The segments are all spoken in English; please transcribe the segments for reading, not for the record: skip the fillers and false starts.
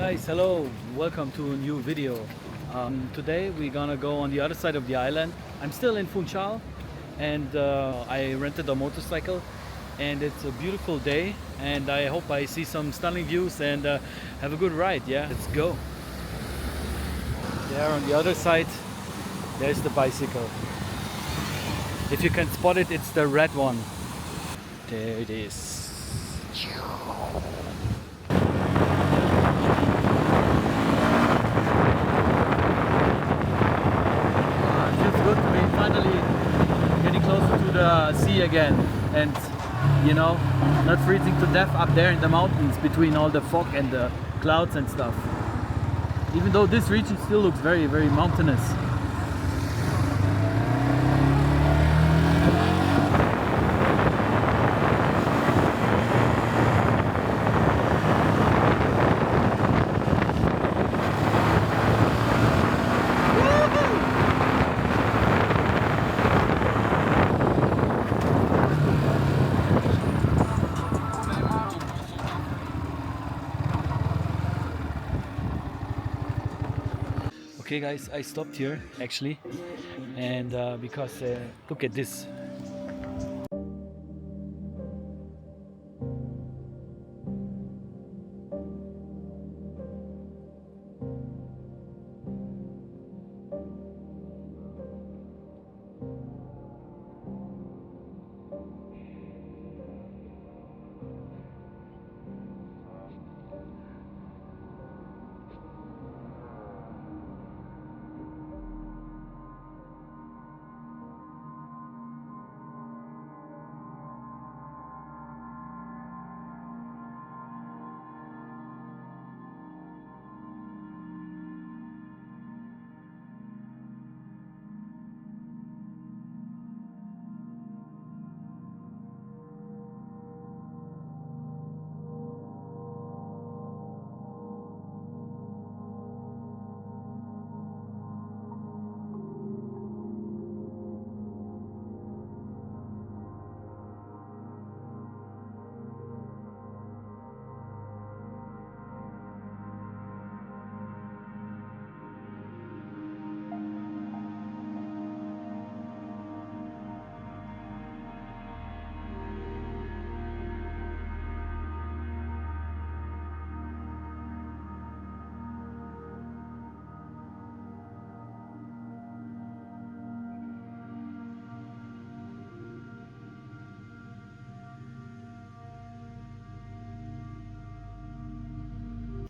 Guys, hello, welcome to a new video. Today we're gonna go on the other side of the island. I'm still in Funchal and I rented a motorcycle and it's a beautiful day and I hope I see some stunning views and have a good ride. Yeah, let's go. There on the other side, there's the bicycle. If you can spot it, it's the red one. There it is. Good to be finally getting closer to the sea again and not freezing to death up there in the mountains between all the fog and the clouds and stuff, even though this region still looks very, very mountainous. Okay guys, I stopped here actually and because look at this.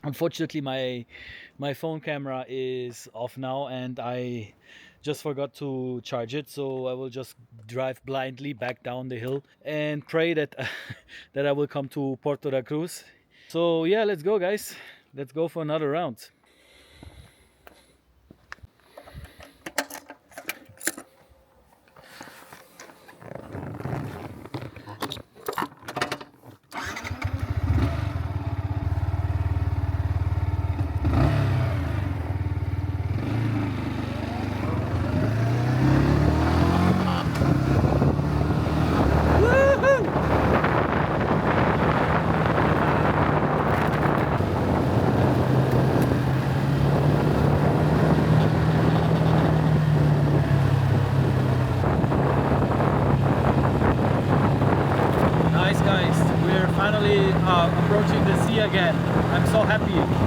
Unfortunately, my phone camera is off now and I just forgot to charge it, so I will just drive blindly back down the hill and pray that that I will come to Porto da Cruz. So yeah, let's go guys, let's go for another round. Finally approaching the sea again. I'm so happy.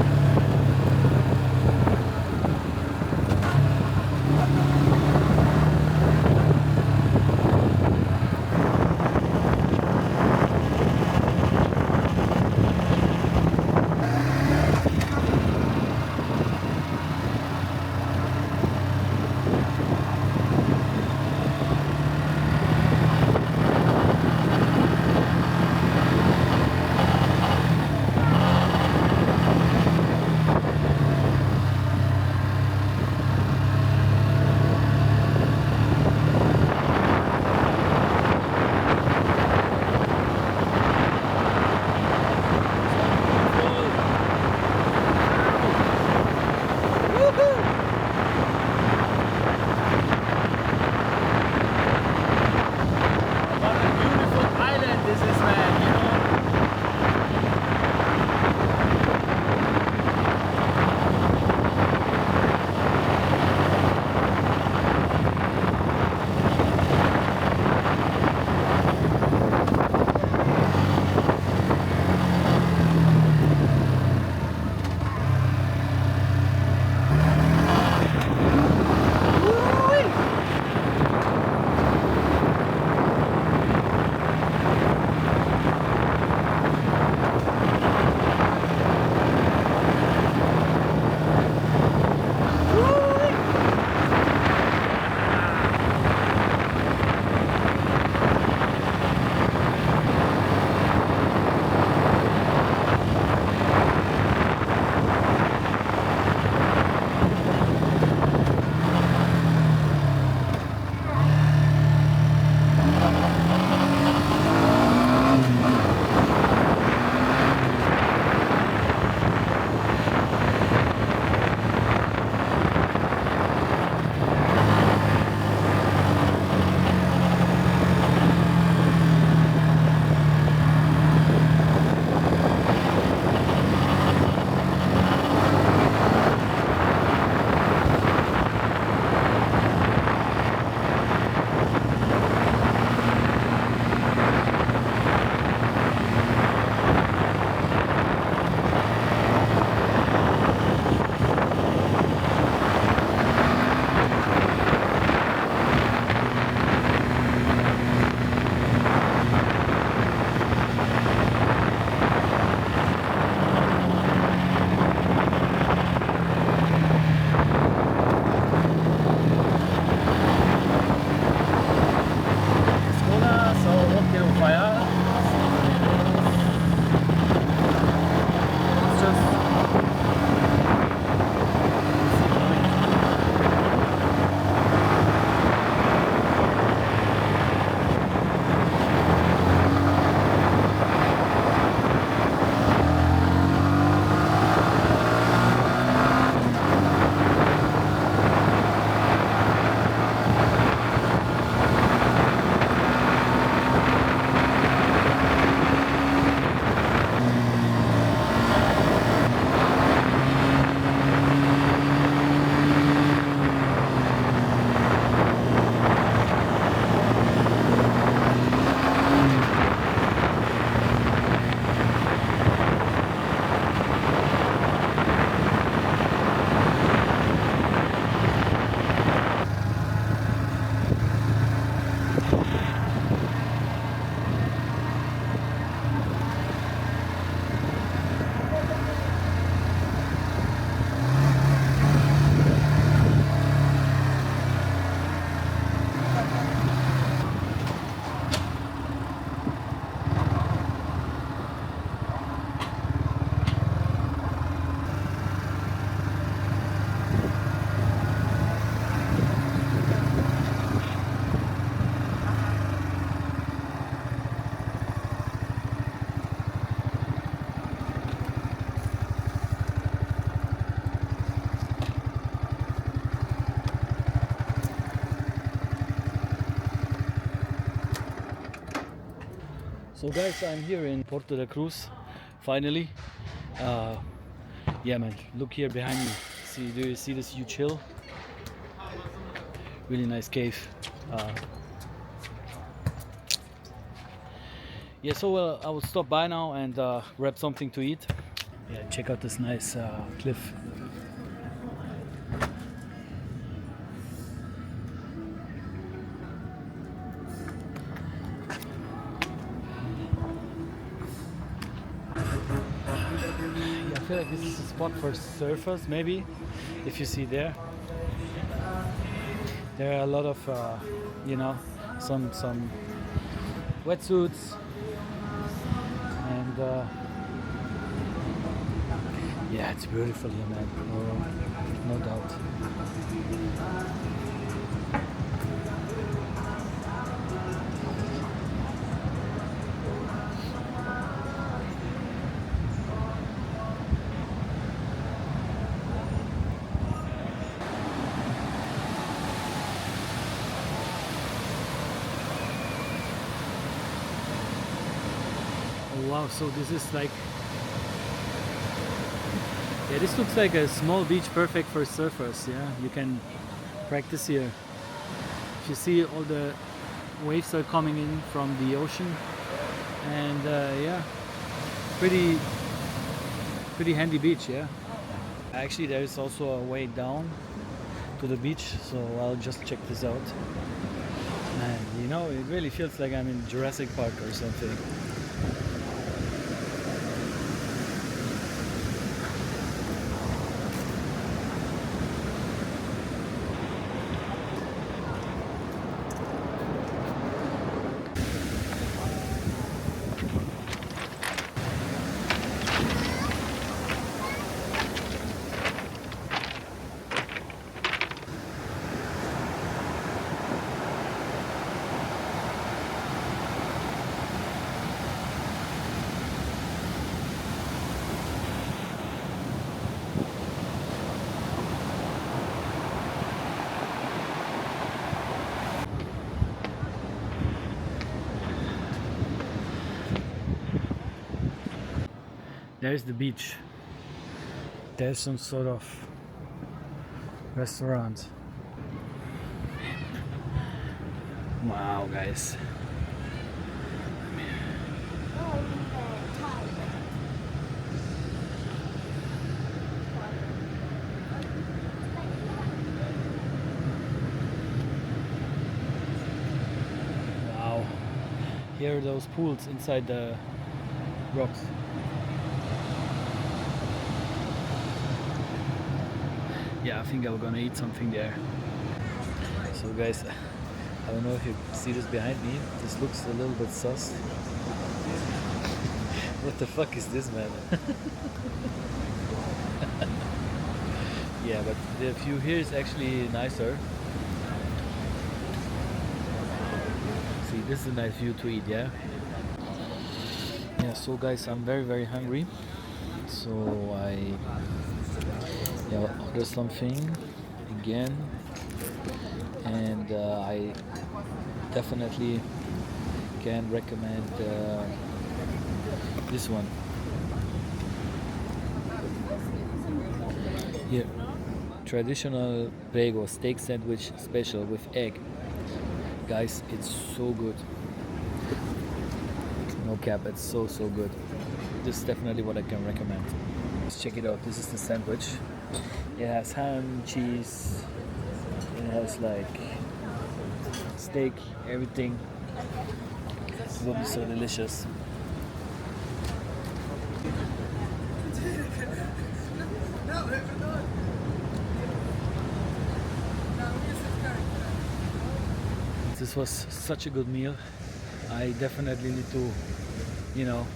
So guys, I'm here in Porto da Cruz, finally. Yeah man, look here behind me. Do you see this huge hill? Really nice cave. Yeah, so I will stop by now and grab something to eat. Yeah, check out this nice cliff. I feel like this is a spot for surfers, maybe. If you see there are a lot of you know, some wetsuits and yeah, it's beautiful here, man. Oh, no doubt. Wow, so this is like, yeah, this looks like a small beach, perfect for surfers. Yeah, you can practice here. If you see, all the waves are coming in from the ocean, and yeah, pretty handy beach. Yeah, actually there is also a way down to the beach, so I'll just check this out. Man, you know, it really feels like I'm in Jurassic Park or something. There's the beach. There's some sort of restaurant. Wow, guys. Wow. Here are those pools inside the rocks. Yeah, I think I'm gonna eat something there. So guys, I don't know if you see this behind me. This looks a little bit sus. What the fuck is this, man? Yeah, but the view here is actually nicer. See, this is a nice view to eat, yeah? Yeah, so guys, I'm very hungry. So I order something again, and I definitely can recommend this one here. Traditional Prego steak sandwich special with egg. Guys, it's so good. No cap, it's so good. This is definitely what I can recommend. Let's check it out. This is the sandwich. It has ham, cheese, it has like steak, everything. It will be so delicious. This was such a good meal. I definitely need to, you know,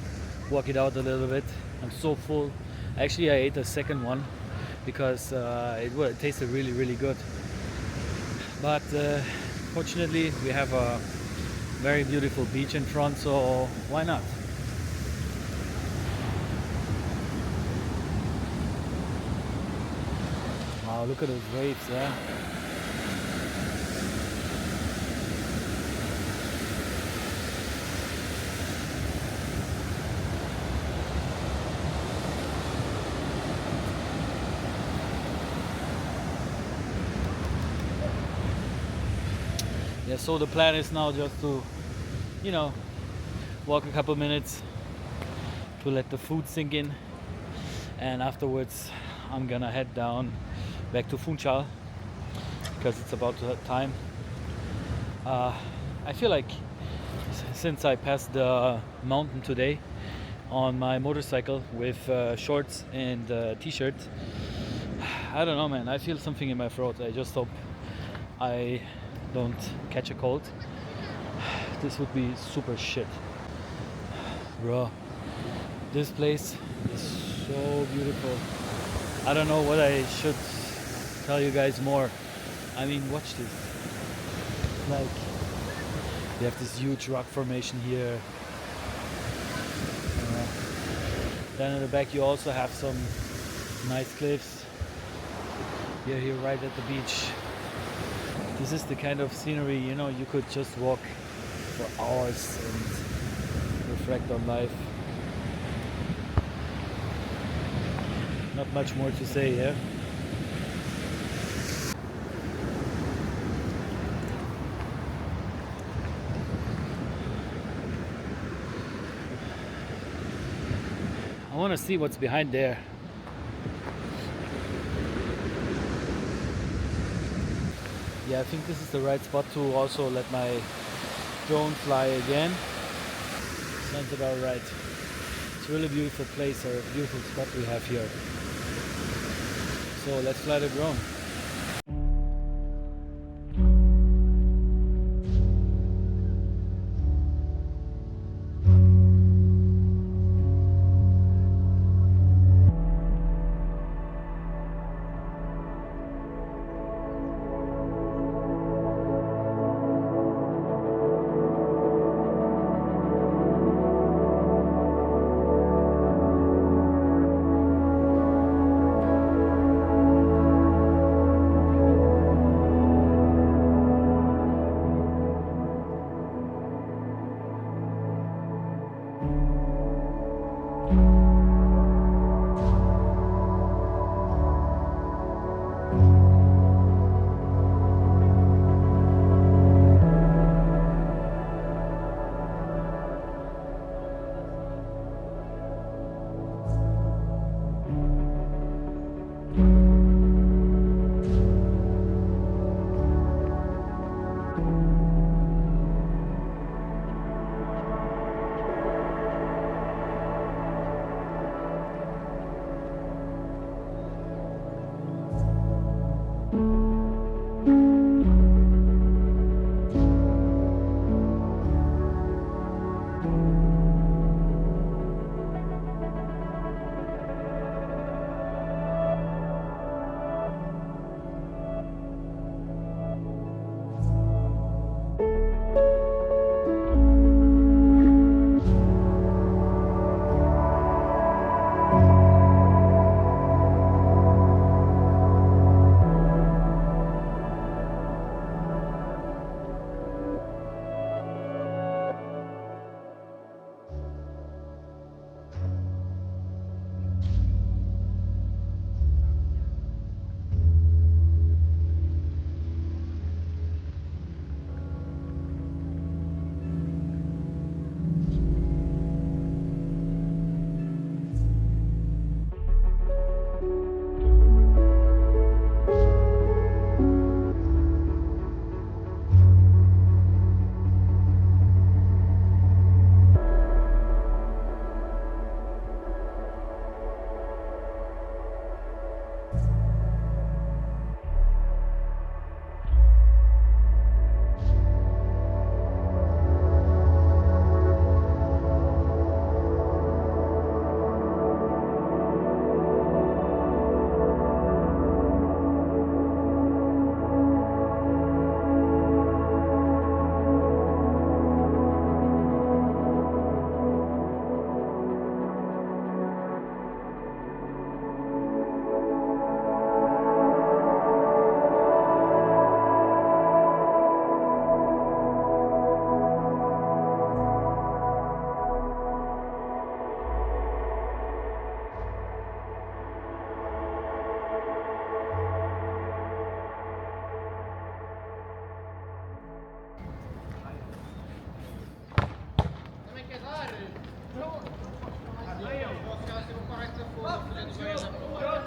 walk it out a little bit. I'm so full. Actually, I ate a second one because it tasted really good. But fortunately, we have a very beautiful beach in front, so why not? Wow, look at those waves, yeah? Yeah, so the plan is now just to, you know, walk a couple minutes to let the food sink in, and afterwards I'm gonna head down back to Funchal because it's about time. I feel like since I passed the mountain today on my motorcycle with shorts and t-shirt, I don't know, man, I feel something in my throat. I just hope I don't catch a cold. This would be super shit. Bro, this place is so beautiful. I don't know what I should tell you guys more. I mean, watch this. Like, you have this huge rock formation here. Then in the back you also have some nice cliffs. You're here right at the beach. This is the kind of scenery, you know, you could just walk for hours and reflect on life. Not much more to say here. I want to see what's behind there. Yeah, I think this is the right spot to also let my drone fly again. Sounds about right. It's a really beautiful place, or a beautiful spot we have here. So let's fly the drone. Posso ficar assim, vou parar aqui na folha, fazer do banho.